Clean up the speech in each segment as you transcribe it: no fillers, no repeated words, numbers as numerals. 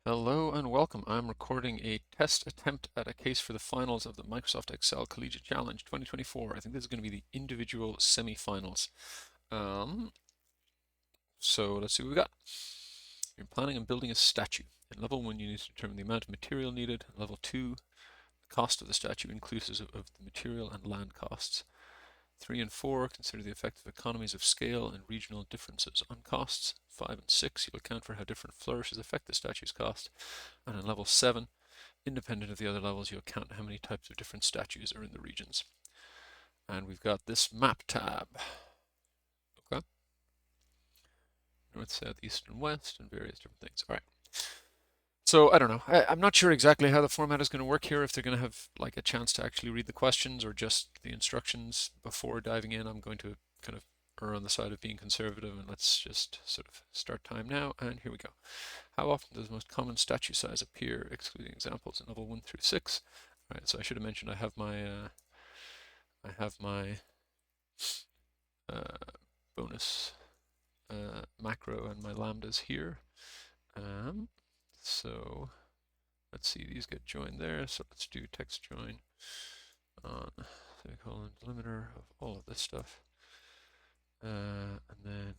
Hello and welcome. I'm recording a test attempt at a case for the finals of the Microsoft Excel Collegiate Challenge 2024. I think this is going to be the individual semi-finals. So let's see what we got. You're planning on building a statue. In level 1, you need to determine the amount of material needed. In level 2, the cost of the statue inclusive of the material and land costs. 3 and 4, consider the effect of economies of scale and regional differences on costs. 5 and 6, you'll account for how different flourishes affect the statue's cost. And in level 7, independent of the other levels, you'll count how many types of different statues are in the regions. And we've got this map tab. Okay. North, south, east, and west, and various different things. All right. So I don't know. I'm not sure exactly how the format is going to work here. If they're going to have like a chance to actually read the questions or just the instructions before diving in, I'm going to kind of err on the side of being conservative, and let's just sort of start time now. And here we go. How often does the most common statue size appear, excluding examples in level 1 through 6? All right. So I should have mentioned I have my bonus macro and my lambdas here. So let's see, these get joined there. So let's do text join on semicolon delimiter of all of this stuff. And then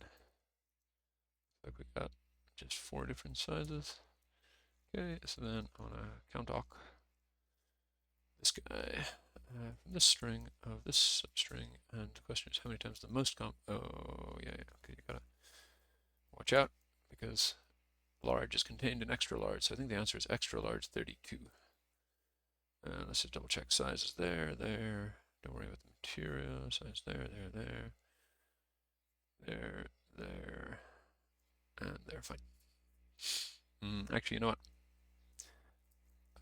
like we got just 4 different sizes. Okay, so then I want to count awk this guy from this string of this substring, and the question is how many times the most oh yeah, okay, you gotta watch out because large is contained in extra large, so I think the answer is extra large 32. And let's just double check sizes there. Don't worry about the material, size there, and there, fine. Actually, you know what?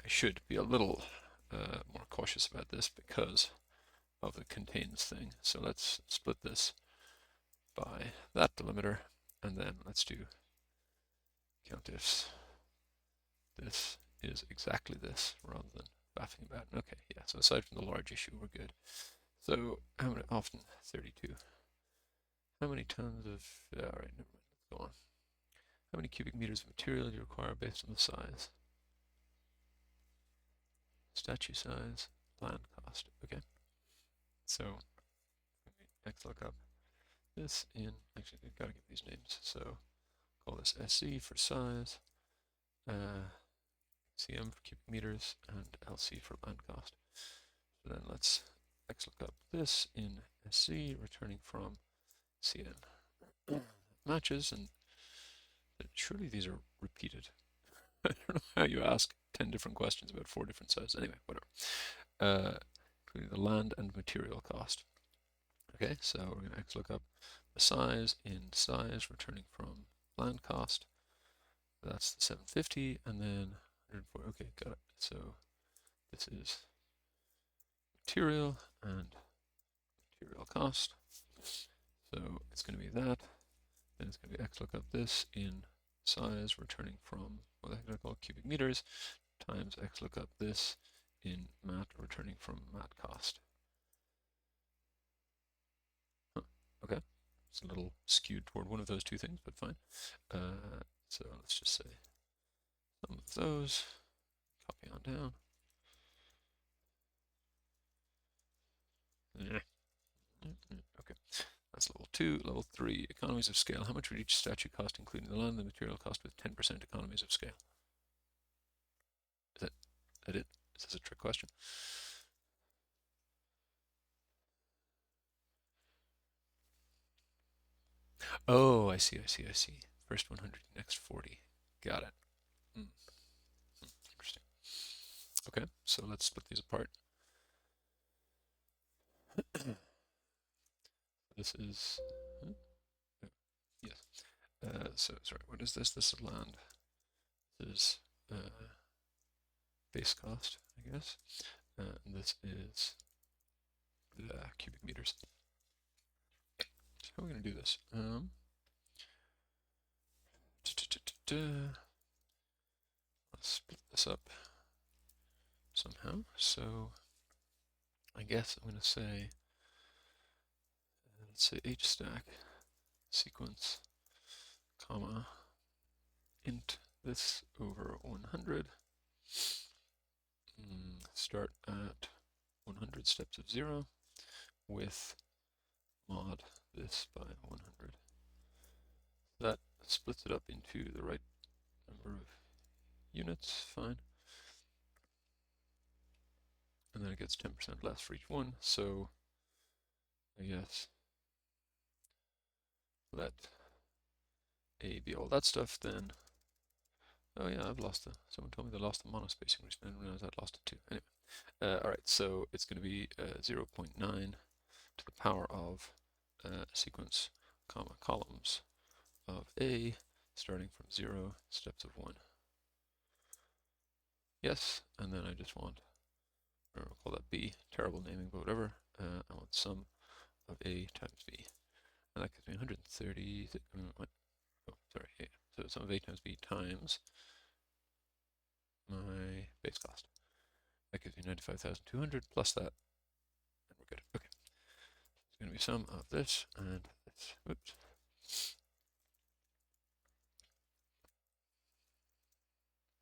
I should be a little more cautious about this because of the contains thing. So let's split this by that delimiter, and then let's do count ifs. This is exactly this rather than baffing about. Okay, yeah, so aside from the large issue, we're good. So how many, often 32. How many tons of, all right, never mind, let's go on. How many cubic meters of material do you require based on the size? Statue size, land cost, okay. So next look up this in, actually we've got to give these names. So call this SC for size, CM for cubic meters, and LC for land cost. So then let's XLOOKUP this in SC, returning from CN. Matches, and surely these are repeated. I don't know how you ask 10 different questions about 4 different sizes. Anyway, whatever. Including the land and material cost. Okay, so we're going to XLOOKUP the size in size, returning from land cost. That's the 750, and then 140. Okay, got it. So this is material and material cost. So it's going to be that. Then it's going to be XLOOKUP this in size, returning from, what the heck did I call it? Cubic meters, times XLOOKUP this in mat, returning from mat cost. Huh, okay, it's a little skewed toward one of those two things, but fine. So let's just say some of those, copy on down. Okay, that's level 2. Level 3, economies of scale. How much would each statue cost, including the land and the material cost, with 10% economies of scale? Is that it? Is this a trick question? Oh, I see. First 100, next 40. Got it. Interesting. Okay, so let's split these apart. This is, yes. So, sorry, what is this? This is land. This is base cost, I guess. And this is the cubic meters. So how are we going to do this? Let's split this up somehow. So I guess I'm going to say, let's say hstack sequence, comma, int this over 100. Start at 100 steps of 0 with mod this by 100. That splits it up into the right number of units, fine. And then it gets 10% less for each one, so I guess let A be all that stuff, then, oh yeah, I've lost the, someone told me they lost the monospacing, which I didn't realize I'd lost it too. Anyway, all right, so it's going to be 0.9 to the power of sequence, comma, columns of A, starting from 0, steps of 1. Yes, and then I just want, or we'll call that B, terrible naming, but whatever. I want sum of A times B. And that gives me 130, oh, sorry, yeah. So sum of A times B times my base cost. That gives me 95,200 plus that, and we're good. Okay. It's going to be sum of this and this. Oops.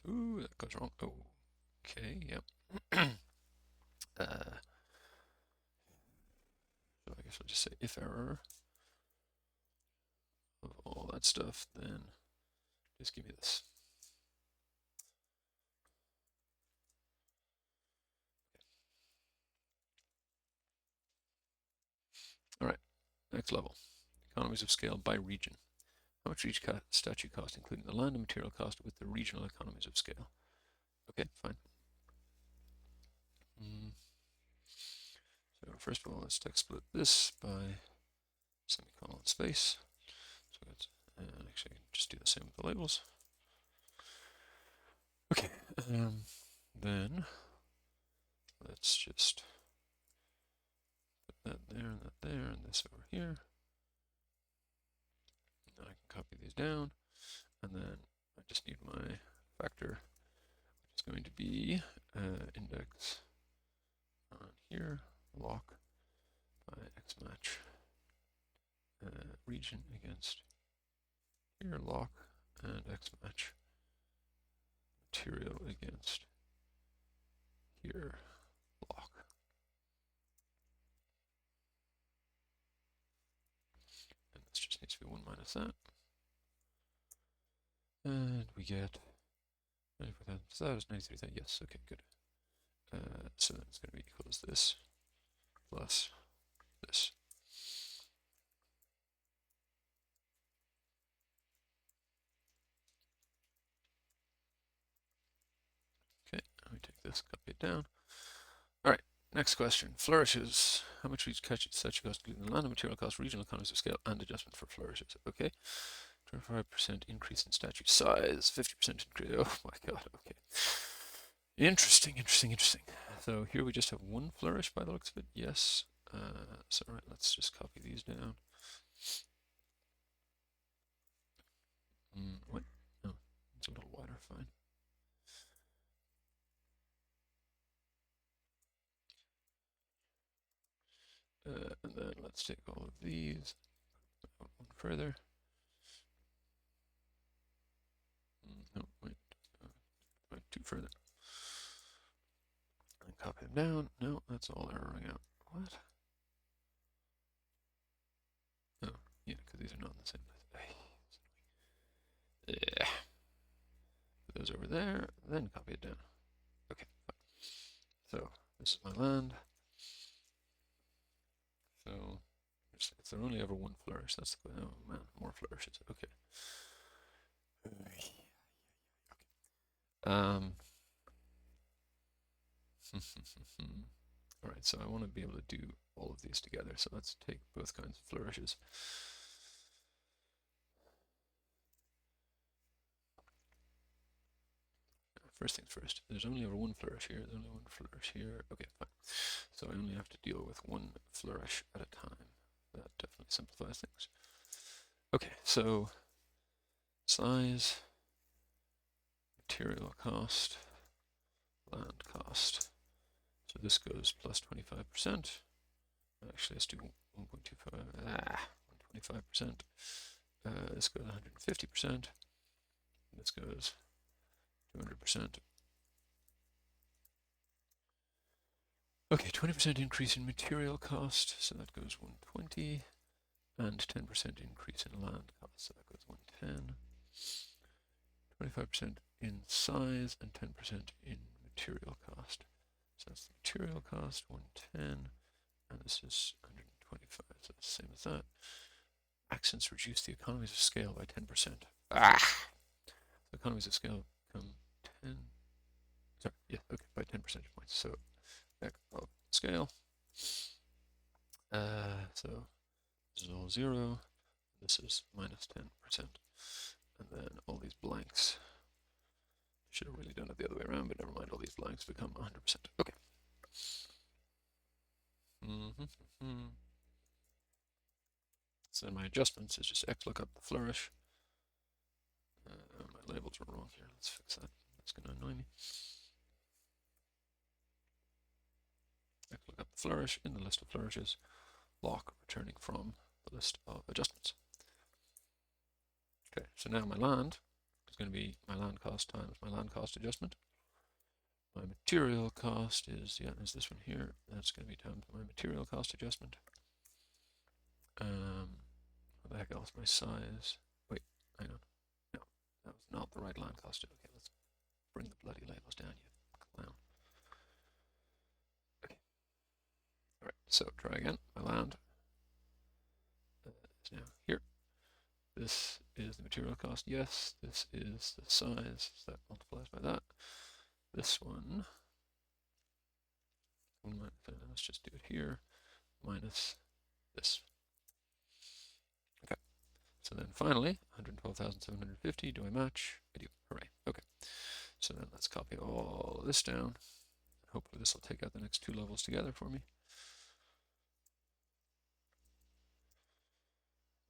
Ooh, that goes wrong. Oh, okay, yep. So I guess I'll just say if error of all that stuff, then just give me this. All right, next level. Economies of scale by region. How much each statue cost, including the land and material cost with the regional economies of scale? Okay, fine. So first of all, let's text split this by semicolon space. So it's, actually, just do the same with the labels. Okay, then let's just put that there, and this over here. And then I can copy these down, and then I just need my factor, which is going to be index on here, lock by x match region against here, lock, and x match material against here, lock. And this just needs to be 1 minus that. And we get 94,000, so that was 93,000, yes, okay, good. So then it's going to be equal to this plus this. Okay, let me take this, copy it down. All right, next question. Flourishes. How much each statue cost, including the land and material cost, regional economies of scale, and adjustment for flourishes? Okay. 25% increase in statue size, 50% increase. Oh my god, okay. Interesting. So here we just have one flourish by the looks of it. Yes. So all right, let's just copy these down. What? No, it's a little wider, fine. And then let's take all of these, one further. No, wait, two further. And copy them down. No, that's all erroring out. What? Oh, yeah, because these are not in the same place. Yeah. Put those over there, then copy it down. Okay, fine. So this is my land. So if there only ever one flourish, that's the, oh man, more flourishes. Okay. All right, so I want to be able to do all of these together. So let's take both kinds of flourishes. First things first, there's only ever one flourish here, there's only one flourish here. Okay, fine. So I only have to deal with one flourish at a time. That definitely simplifies things. Okay, so size, material cost, land cost. So this goes plus 25%. Actually, let's do 1.25, 125%. This goes 150%. This goes 200%. Okay, 20% increase in material cost, so that goes 120, and 10% increase in land cost, so that goes 110. 25% in size and 10% in material cost. So that's the material cost, 110, and this is 125, so it's the same as that. Accents reduce the economies of scale by 10%. Ah! The economies of scale come 10, sorry, yeah, okay, by 10 percentage points. So back of scale. So this is all 0. This is minus 10%. And then all these blanks. Should have really done it the other way around, but never mind. All these blanks become 100%. Okay. So then my adjustments is just XLOOKUP the flourish. My labels are wrong here. Let's fix that. That's going to annoy me. XLOOKUP the flourish in the list of flourishes. Lock returning from the list of adjustments. Okay, so now my land is going to be my land cost times my land cost adjustment. My material cost is, yeah, is this one here. That's going to be times my material cost adjustment. What the heck else? My size. Wait, hang on. No, that was not the right land cost. Okay, let's bring the bloody labels down, you clown. Okay. All right, so try again. My land is now here. This is the material cost. Yes, this is the size. So that multiplies by that. This one, let's just do it here, minus this. Okay, so then finally, 112,750, do I match? I do, hooray, okay. So then let's copy all of this down. Hopefully this will take out the next two levels together for me.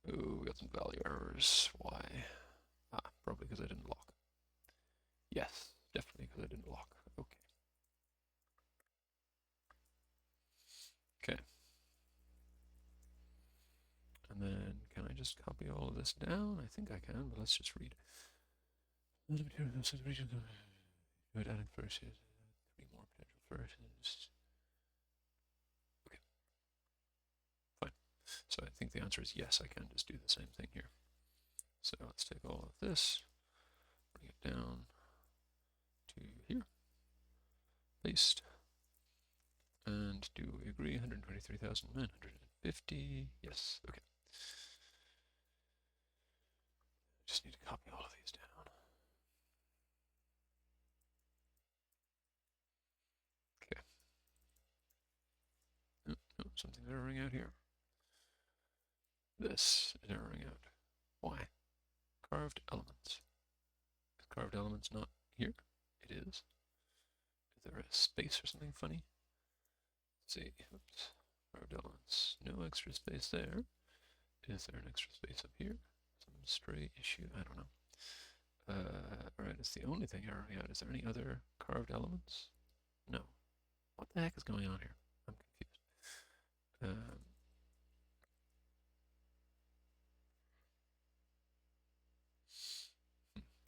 Oh, we got some value errors. Why? Ah, probably because I didn't lock. Yes, definitely because I didn't lock. Okay. Okay. And then can I just copy all of this down? I think I can, but let's just read. Adding flourishes. 3 more potential flourishes. Okay. Fine. So I think the answer is yes, I can just do the same thing here. So let's take all of this, bring it down to here, paste, and do we agree? 123,950. Yes, okay. Just need to copy all of these down. Okay. Oh, something's erroring out here. This is erroring out. Why? Carved elements. Is carved elements not here? It is. Is there a space or something funny? Let's see. Oops. Carved elements. No extra space there. Is there an extra space up here? Some stray issue? I don't know. Alright, it's the only thing erroring out. Is there any other carved elements? No. What the heck is going on here? I'm confused.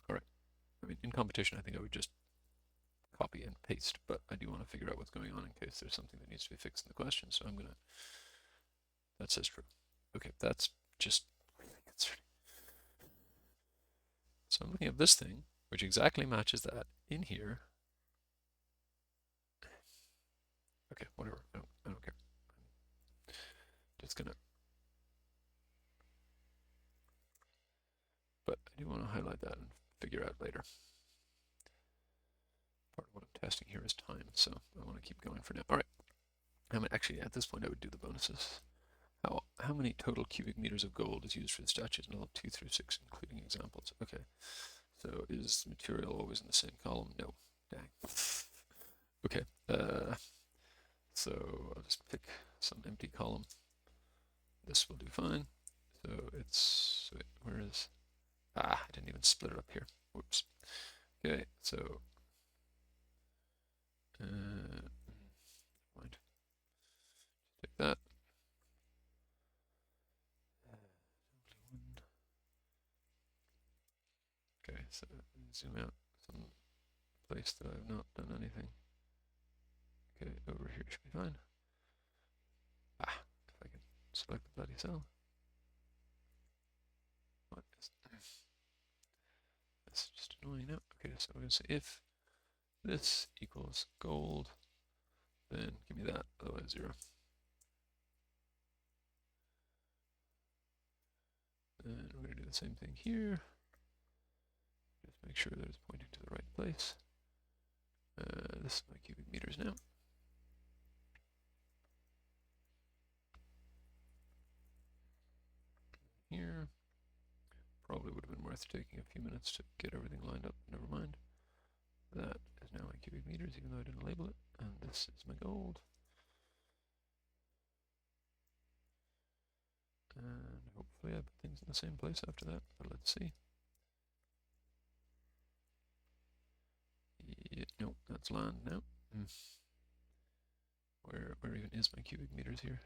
Alright. I mean, in competition, I think I would just copy and paste, but I do want to figure out what's going on in case there's something that needs to be fixed in the question, so I'm going to... That says true. Okay, that's just really concerning. So I'm looking at this thing, which exactly matches that in here. Okay, whatever. I don't care. I'm just gonna... But I do want to highlight that and figure out later. Part of what I'm testing here is time, so I want to keep going for now. All right. Actually, at this point, I would do the bonuses. How many total cubic meters of gold is used for the statues in all 2 through 6, including examples? Okay. So is material always in the same column? No. Dang. Okay. So I'll just pick some empty column. This will do fine. So it's, wait, where is, I didn't even split it up here. Whoops. Okay, so, mind. Take that. Okay, so zoom out some place that I've not done anything. Okay, over here should be fine. Ah, if I can select the bloody cell. What is this? That's just annoying now. Okay, so we're going to say if this equals gold, then give me that, otherwise 0. And we're going to do the same thing here. Just make sure that it's pointing to the right place. This is my cubic meters now. Here. Probably would have been worth taking a few minutes to get everything lined up. Never mind. That is now my cubic meters, even though I didn't label it. And this is my gold. And hopefully I put things in the same place after that, but let's see. Yeah, no, that's land now. Where even is my cubic meters here?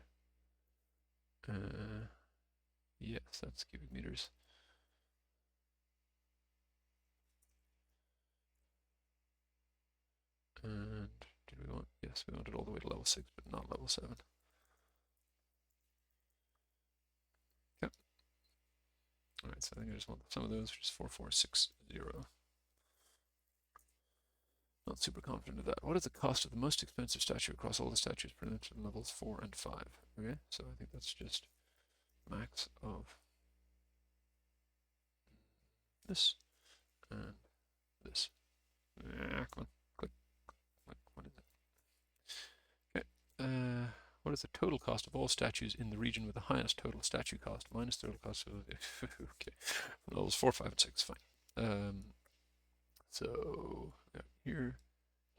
Yes, that's cubic meters. And did we want? Yes, we wanted all the way to level 6, but not level 7. Okay. All right, so I think I just want some of those, which is 4460. Not super confident of that. What is the cost of the most expensive statue across all the statues presented in levels 4 and 5? Okay, so I think that's just max of this and this. Come on, click. What is it? Okay. What is the total cost of all statues in the region with the highest total statue cost minus total cost of okay, levels 4, 5, and 6. Fine. So here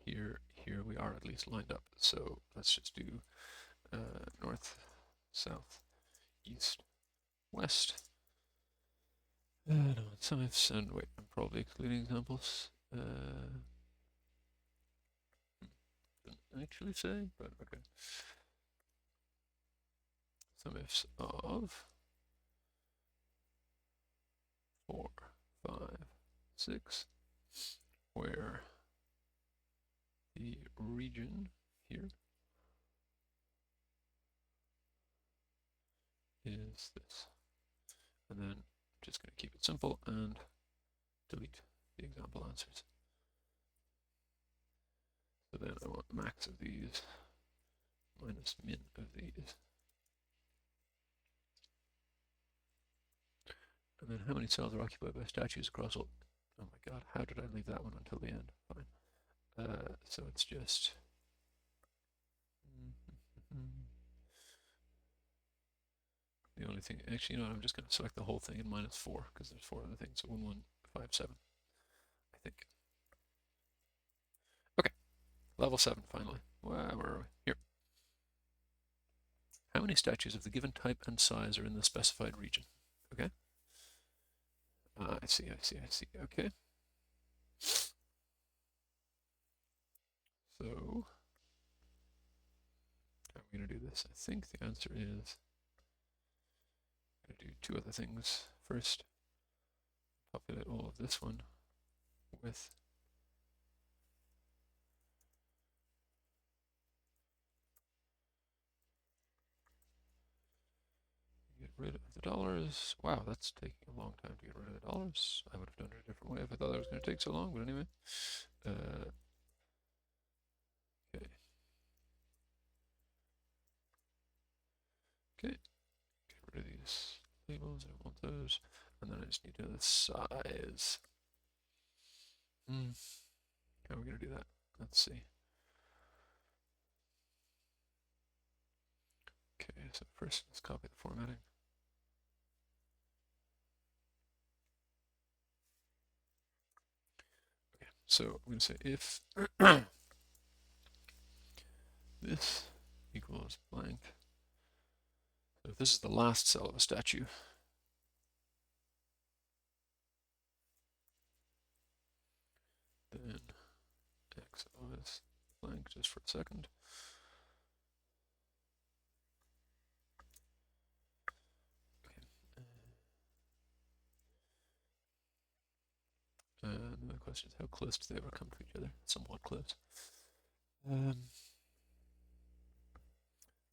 we are at least lined up. So let's just do north, south, east, west. No, some ifs, and wait, I'm probably excluding examples. Didn't actually say, but okay. Some ifs of 4, 5, 6, where the region here is this. And then just going to keep it simple and delete the example answers. So then I want max of these minus min of these. And then how many cells are occupied by statues across all? Oh my god, how did I leave that one until the end? Fine. So it's just the only thing. Actually, you know what? I'm just going to select the whole thing and minus 4 because there's 4 other things. So 1, 1, 5, 7. I think. Okay, level 7 finally. Where are we? Here. How many statues of the given type and size are in the specified region? Okay. I see. Okay. So, how are we going to do this? I think the answer is I'm going to do 2 other things. First, populate all of this one with get rid of the dollars. Wow, that's taking a long time to get rid of the dollars. I would have done it a different way if I thought it was going to take so long, but anyway. Okay. Okay, get rid of these labels, I don't want those. And then I just need to know the size. How are we going to do that? Let's see. Okay, so first let's copy the formatting. Okay, so I'm going to say if this equals blank. So if this is the last cell of a statue, then x of is blank just for a second. Okay. And The question is, how close do they ever come to each other? Somewhat close.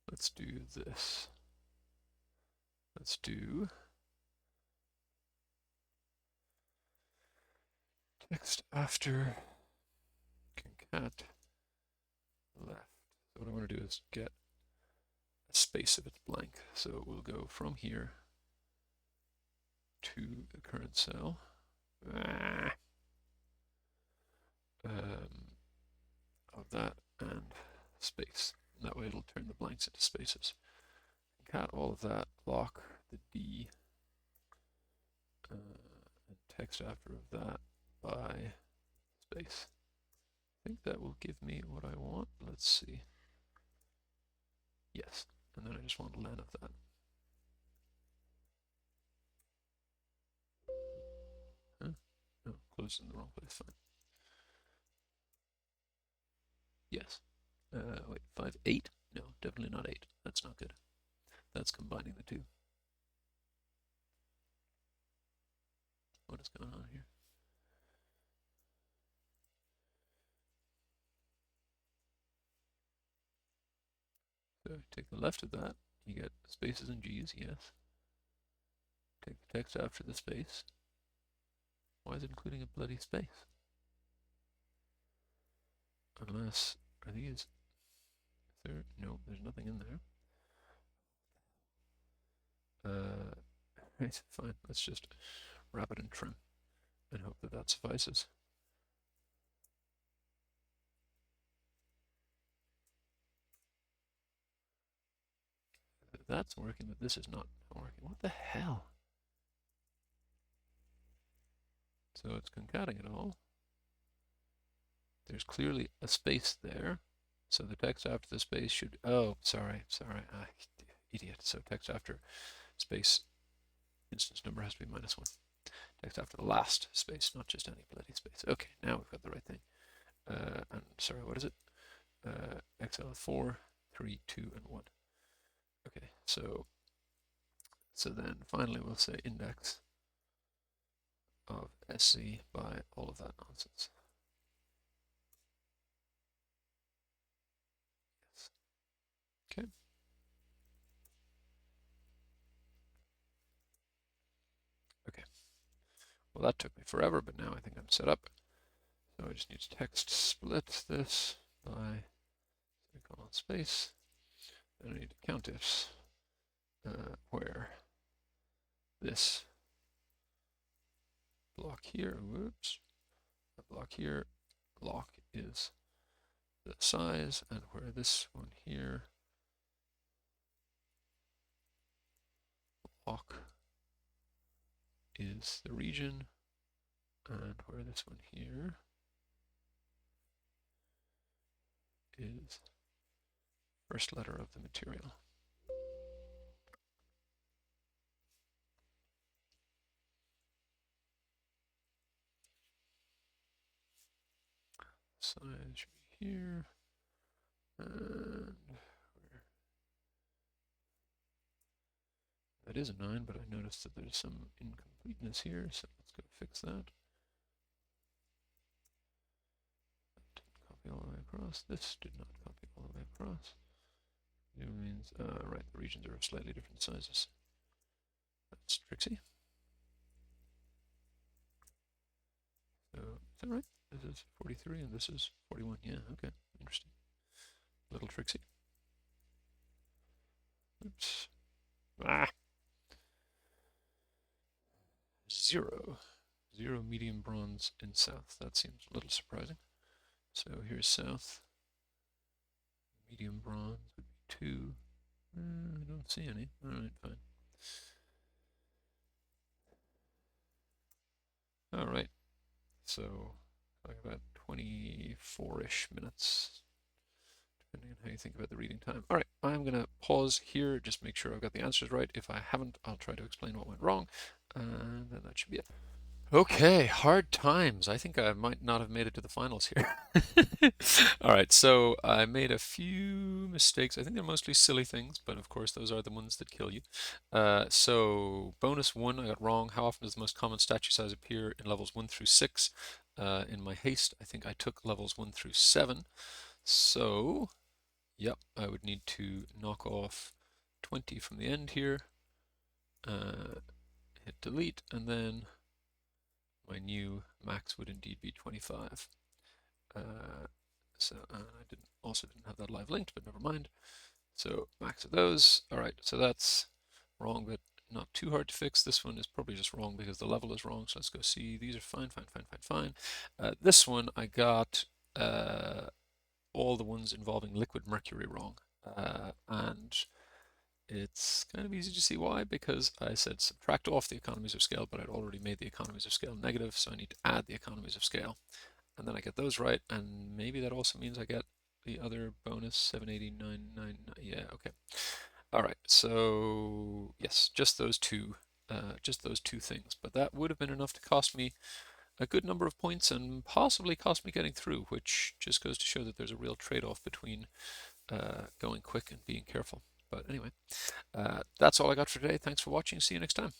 Let's do this. Let's do text after concat left. So what I want to do is get a space if it's blank. So we'll go from here to the current cell. Of that and space. And that way it'll turn the blanks into spaces. Concat all of that, block the D, and text after of that by space. I think that will give me what I want. Let's see. Yes, and then I just want len of that. Huh? No, closed in the wrong place, fine. Yes. Wait, 5, 8? No, definitely not 8. That's not good. That's combining the two. What is going on here? So take the left of that, you get spaces and G's, yes. Take the text after the space. Why is it including a bloody space? Unless, are these, is there, no, there's nothing in there. Right, fine, let's just wrap it in trim and hope that that suffices. That's working, but this is not working. What the hell? So it's concatenating it all. There's clearly a space there. So the text after the space should, oh, sorry, idiot. So text after space, instance number has to be -1. Text after the last space, not just any bloody space. Okay, now we've got the right thing. And sorry, what is it? Excel 4, 3, 2, and 1. Okay, so then finally we'll say index of SC by all of that nonsense. Yes. Okay. Okay. Well, that took me forever, but now I think I'm set up. So I just need to text split this by semicolon space. Then I need to count ifs where this block here, whoops, that block here, block is the size, and where this one here, block is the region, and where this one here is first letter of the material. Size should be here, and where that is a 9, but I noticed that there's some incompleteness here, so let's go fix that. That didn't copy all the way across. This did not copy all the way across. It means, right, the regions are of slightly different sizes. That's tricksy. So, is that right? This is 43 and this is 41. Yeah, okay, interesting. A little tricksy. Oops. Ah! 0. 0 medium bronze in south. That seems a little surprising. So here's south. Medium bronze would be 2. I don't see any. Alright, fine. Alright. So, talking about 24-ish minutes, depending on how you think about the reading time. All right, I'm going to pause here, just make sure I've got the answers right. If I haven't, I'll try to explain what went wrong, and then that should be it. Okay, hard times. I think I might not have made it to the finals here. All right, so I made a few mistakes. I think they're mostly silly things, but of course those are the ones that kill you. So bonus one, I got wrong. How often does the most common statue size appear in levels 1 through 6? In my haste, I think I took levels 1 through 7. So, yep, I would need to knock off 20 from the end here. Hit delete, and then my new max would indeed be 25. So I also didn't have that live linked, but never mind. So max of those. All right, so that's wrong, but not too hard to fix. This one is probably just wrong because the level is wrong. So let's go see. These are fine, fine, fine, fine, fine. This one I got all the ones involving liquid mercury wrong, and it's kind of easy to see why, because I said subtract off the economies of scale, but I'd already made the economies of scale negative, so I need to add the economies of scale. And then I get those right, and maybe that also means I get the other bonus, 789.99. Yeah, okay. All right, so yes, just those two things. But that would have been enough to cost me a good number of points and possibly cost me getting through, which just goes to show that there's a real trade-off between going quick and being careful. But anyway, that's all I got for today. Thanks for watching. See you next time.